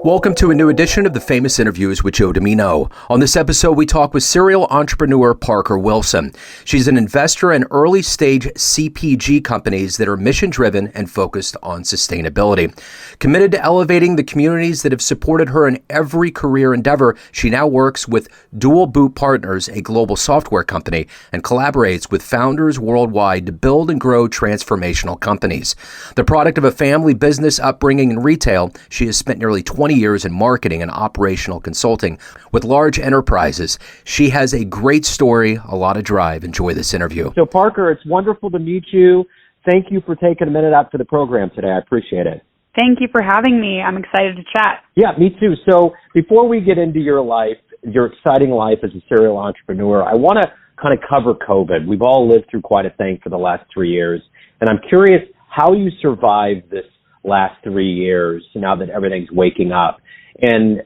Welcome to a new edition of the Famous Interviews with Joe Dimino. On this episode, we talk with serial entrepreneur Parker Wilson. She's an investor in early-stage CPG companies that are mission-driven and focused on sustainability. Committed to elevating the communities that have supported her in every career endeavor, she now works with Dualboot Partners, a global software company, and collaborates with founders worldwide to build and grow transformational companies. The product of a family business upbringing in retail, she has spent nearly 20 years in marketing and operational consulting with large enterprises. She has a great story, a lot of drive. Enjoy this interview. So Parker, it's wonderful to meet you. Thank you for taking a minute out for the program today. I appreciate it. Thank you for having me. I'm excited to chat. Yeah, me too. So before we get into your life, your exciting life as a serial entrepreneur, I want to kind of cover COVID. We've all lived through quite a thing for the last 3 years, and I'm curious how you survived this last 3 years now that everything's waking up, and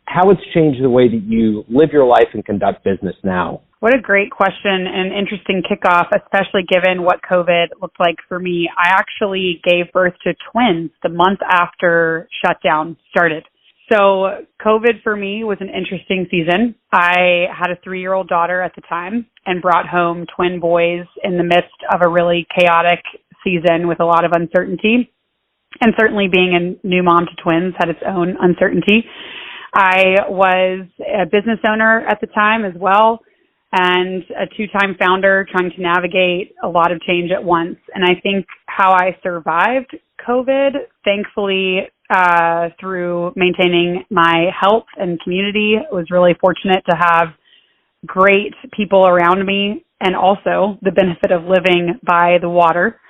how it's changed the way that you live your life and conduct business now. What a great question and interesting kickoff, especially given what COVID looked like for me. I actually gave birth to twins the month after shutdown started. So COVID for me was an interesting season. I had a 3-year-old daughter at the time and brought home twin boys in the midst of a really chaotic season with a lot of uncertainty. And certainly being a new mom to twins had its own uncertainty. I was a business owner at the time as well, and a 2-time founder trying to navigate a lot of change at once. And I think how I survived COVID, thankfully, through maintaining my health and community, was really fortunate to have great people around me, and also the benefit of living by the water.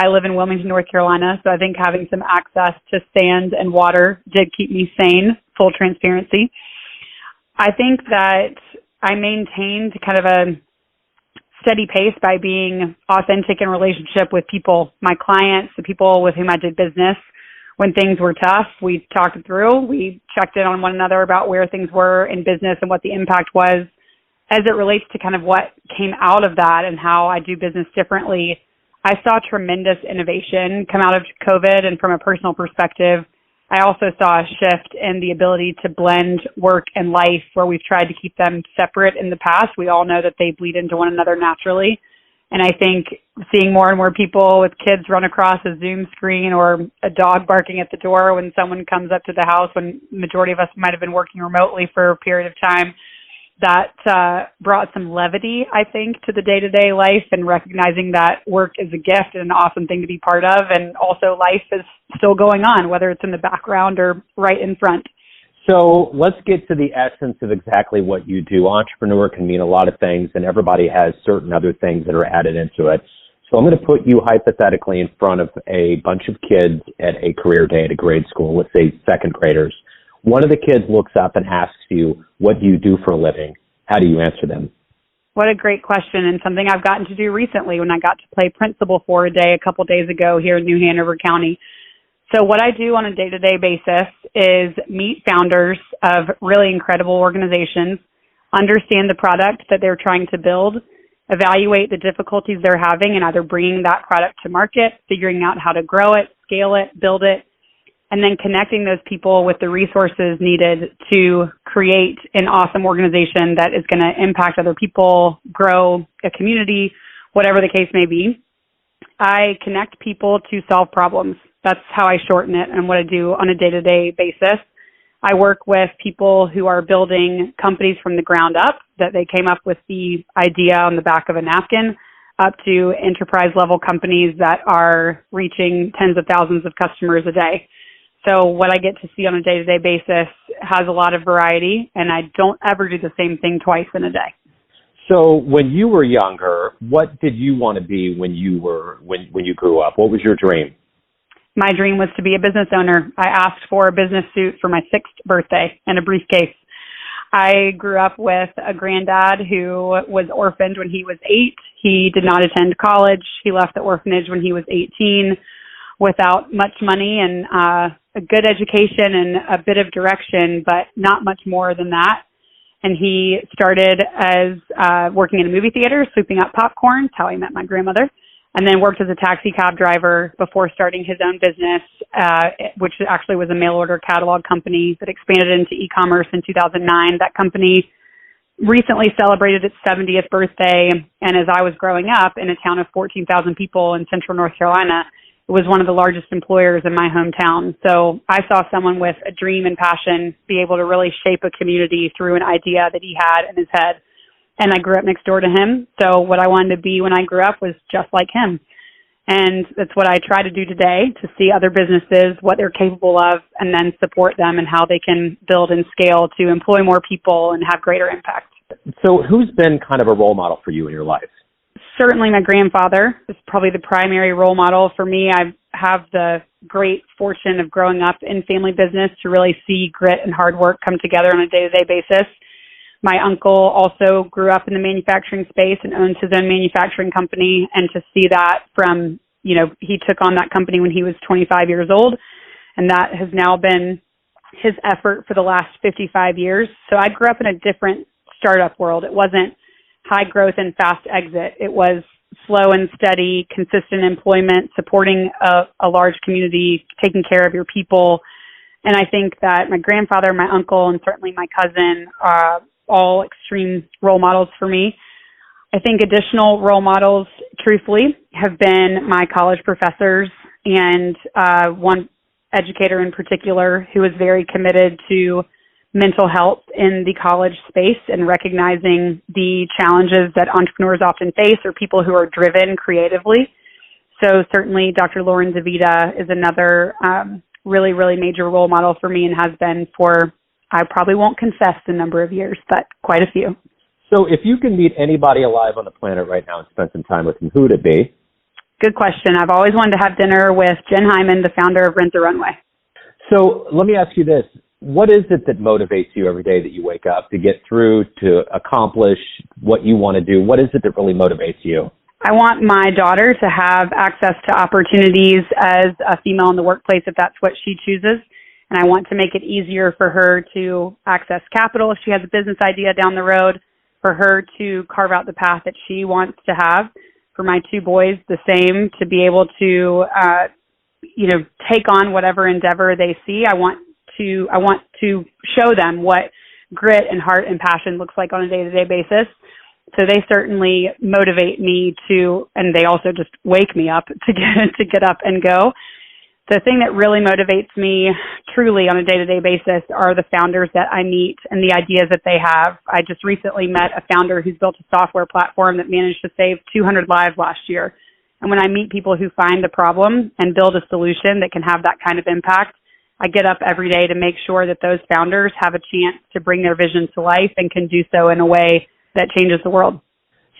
I live in Wilmington, North Carolina, so I think having some access to sand and water did keep me sane, full transparency. I think that I maintained kind of a steady pace by being authentic in relationship with people, my clients, the people with whom I did business. When things were tough, we talked it through. We checked in on one another about where things were in business and what the impact was as it relates to kind of what came out of that and how I do business differently. I saw tremendous innovation come out of COVID, and from a personal perspective, I also saw a shift in the ability to blend work and life where we've tried to keep them separate in the past. We all know that they bleed into one another naturally. And I think seeing more and more people with kids run across a Zoom screen or a dog barking at the door when someone comes up to the house, when the majority of us might have been working remotely for a period of time, that brought some levity, I think, to the day-to-day life, and recognizing that work is a gift and an awesome thing to be part of, and also life is still going on, whether it's in the background or right in front. So let's get to the essence of exactly what you do. Entrepreneur can mean a lot of things, and everybody has certain other things that are added into it. So I'm going to put you hypothetically in front of a bunch of kids at a career day at a grade school, let's say second graders. One of the kids looks up and asks you, what do you do for a living? How do you answer them? What a great question, and something I've gotten to do recently when I got to play principal for a day a couple days ago here in New Hanover County. So what I do on a day-to-day basis is meet founders of really incredible organizations, understand the product that they're trying to build, evaluate the difficulties they're having in either bringing that product to market, figuring out how to grow it, scale it, build it, and then connecting those people with the resources needed to create an awesome organization that is going to impact other people, grow a community, whatever the case may be. I connect people to solve problems. That's how I shorten it and what I do on a day-to-day basis. I work with people who are building companies from the ground up, that they came up with the idea on the back of a napkin, up to enterprise-level companies that are reaching tens of thousands of customers a day. So what I get to see on a day-to-day basis has a lot of variety, and I don't ever do the same thing twice in a day. So when you were younger, what did you want to be when you grew up? What was your dream? My dream was to be a business owner. I asked for a business suit for my 6th birthday and a briefcase. I grew up with a granddad who was orphaned when he was 8. He did not attend college. He left the orphanage when he was 18 without much money and a good education and a bit of direction, but not much more than that. And he started as working in a movie theater, scooping up popcorn. That's how I met my grandmother. and then worked as a taxi cab driver before starting his own business, which actually was a mail order catalog company that expanded into e-commerce in 2009. That company recently celebrated its 70th birthday, and as I was growing up in a town of 14,000 people in central North Carolina, it was one of the largest employers in my hometown. So I saw someone with a dream and passion be able to really shape a community through an idea that he had in his head. And I grew up next door to him. So what I wanted to be when I grew up was just like him. And that's what I try to do today, to see other businesses, what they're capable of, and then support them and how they can build and scale to employ more people and have greater impact. So who's been kind of a role model for you in your life? Certainly my grandfather is probably the primary role model for me. I have the great fortune of growing up in family business to really see grit and hard work come together on a day-to-day basis. My uncle also grew up in the manufacturing space and owns his own manufacturing company, and to see that from, he took on that company when he was 25 years old, and that has now been his effort for the last 55 years. So I grew up in a different startup world. It wasn't high growth and fast exit. It was slow and steady, consistent employment, supporting a large community, taking care of your people. And I think that my grandfather, my uncle, and certainly my cousin are all extreme role models for me. I think additional role models, truthfully, have been my college professors and one educator in particular who is very committed to mental health in the college space and recognizing the challenges that entrepreneurs often face or people who are driven creatively. So certainly Dr. Lauren DeVita is another really, really major role model for me and has been for, I probably won't confess the number of years, but quite a few. So if you can meet anybody alive on the planet right now and spend some time with them, who would it be? Good question. I've always wanted to have dinner with Jen Hyman, the founder of Rent the Runway. So let me ask you this. What is it that motivates you every day that you wake up to get through, to accomplish what you want to do? What is it that really motivates you? I want my daughter to have access to opportunities as a female in the workplace if that's what she chooses. And I want to make it easier for her to access capital if she has a business idea down the road, for her to carve out the path that she wants to have. For my two boys, the same, to be able to, take on whatever endeavor they see. I want to show them what grit and heart and passion looks like on a day-to-day basis. So they certainly motivate me to, and they also just wake me up to get up and go. The thing that really motivates me truly on a day-to-day basis are the founders that I meet and the ideas that they have. I just recently met a founder who's built a software platform that managed to save 200 lives last year. And when I meet people who find a problem and build a solution that can have that kind of impact, I get up every day to make sure that those founders have a chance to bring their vision to life and can do so in a way that changes the world.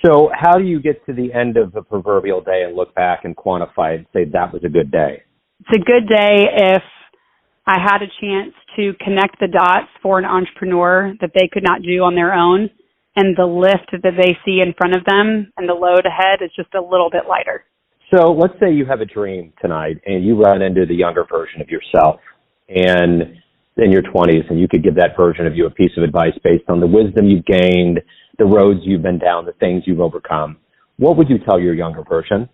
So how do you get to the end of a proverbial day and look back and quantify it and say that was a good day? It's a good day if I had a chance to connect the dots for an entrepreneur that they could not do on their own, and the lift that they see in front of them and the load ahead is just a little bit lighter. So let's say you have a dream tonight and you run into the younger version of yourself and in your 20s, and you could give that version of you a piece of advice based on the wisdom you've gained, the roads you've been down, the things you've overcome. What would you tell your younger version?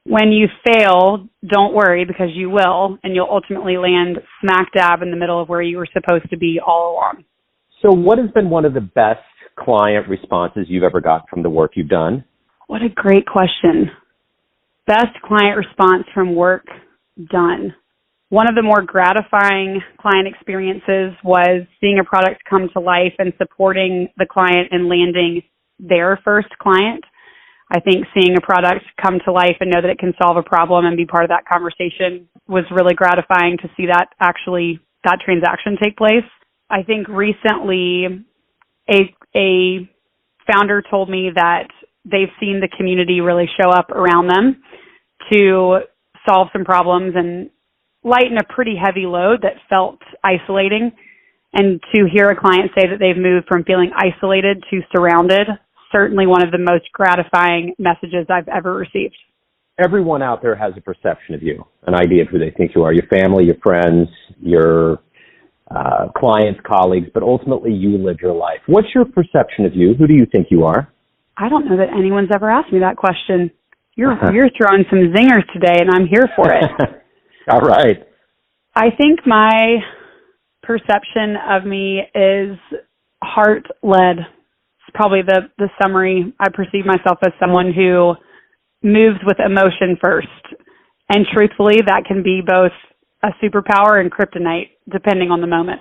When you fail, don't worry, because you will, and you'll ultimately land smack dab in the middle of where you were supposed to be all along. So what has been one of the best client responses you've ever got from the work you've done? What a great question. Best client response from work done. One of the more gratifying client experiences was seeing a product come to life and supporting the client and landing their first client. I think seeing a product come to life and know that it can solve a problem and be part of that conversation was really gratifying to see that transaction take place. I think recently a founder told me that they've seen the community really show up around them to solve some problems and lighten a pretty heavy load that felt isolating. And to hear a client say that they've moved from feeling isolated to surrounded, certainly one of the most gratifying messages I've ever received. Everyone out there has a perception of you, an idea of who they think you are, your family, your friends, your clients, colleagues, but ultimately you live your life. What's your perception of you? Who do you think you are? I don't know that anyone's ever asked me that question. You're throwing some zingers today, and I'm here for it. All right. I think my perception of me is heart-led. It's probably the summary. I perceive myself as someone who moves with emotion first. And truthfully, that can be both a superpower and kryptonite, depending on the moment.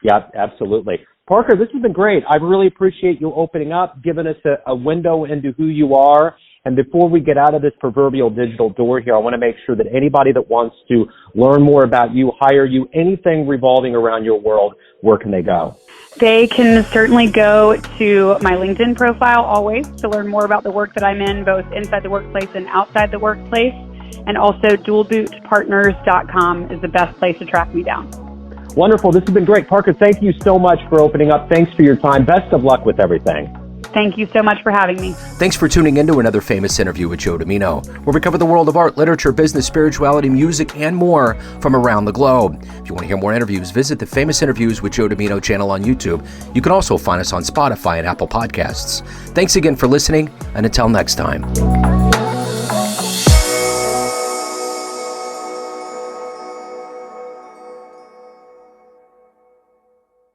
Yeah, absolutely. Parker, this has been great. I really appreciate you opening up, giving us a window into who you are. And before we get out of this proverbial digital door here, I want to make sure that anybody that wants to learn more about you, hire you, anything revolving around your world, where can they go? They can certainly go to my LinkedIn profile always to learn more about the work that I'm in, both inside the workplace and outside the workplace. And also dualbootpartners.com is the best place to track me down. Wonderful. This has been great. Parker, thank you so much for opening up. Thanks for your time. Best of luck with everything. Thank you so much for having me. Thanks for tuning in to another famous interview with Joe Dimino, where we cover the world of art, literature, business, spirituality, music, and more from around the globe. If you want to hear more interviews, visit the Famous Interviews with Joe Dimino channel on YouTube. You can also find us on Spotify and Apple Podcasts. Thanks again for listening, and until next time.